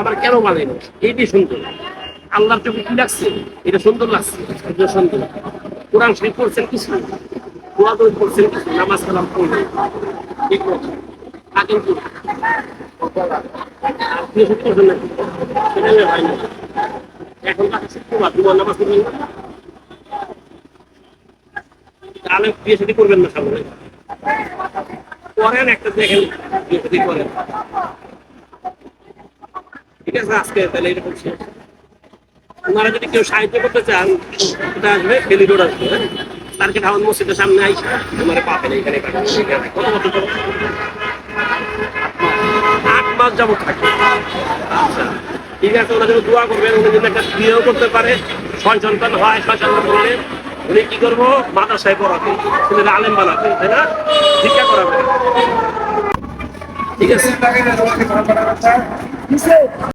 আবার কেন বলেন এইটাই সুন্দর, আল্লাহর চোখে কি লাগছে, এটা সুন্দর লাগছে, এটা সুন্দর। কোরআন শরীফ পড়ছেন কিছু, দোয়া দোয়া করছেন কিছু, নামাজ কালাম পড়লেন, ঠিক মতো আগে কি আপনি ওষুধ করছেন নাকি, সেটা হয় না। এখন কাছে শুক্রবার তোমার নামাজ পড়বেন না, তাহলে বিয়ে শাদী করবেন না সামনে করেন একটা দেখেন, বিয়ে শাদী করেন। ঠিক আছে, আজকে তাহলে এরকম শেষ। ওনারা যদি কেউ সাহায্য করতে চান, এটা আসবে বেলি রোড আসবে, হ্যাঁ তারকে ধাওয়ান মসজিদের সামনে আইসা তোমার পাবেন এখানে। কত বছর ধরে? 8 মাস যাবত থাকে। আচ্ছা ঠিক আছে, ওরা যেন দোয়া করবেন, উনি যদি একটা বিয়েও করতে পারে, 6 সন্তান হয়, 6 সন্তান করলে উনি কি করবো, মাদ্রাসায় পড়াবে, ছেলেরা আলেম বানাবে, তাই না, শিক্ষা করাবে। ঠিক আছে।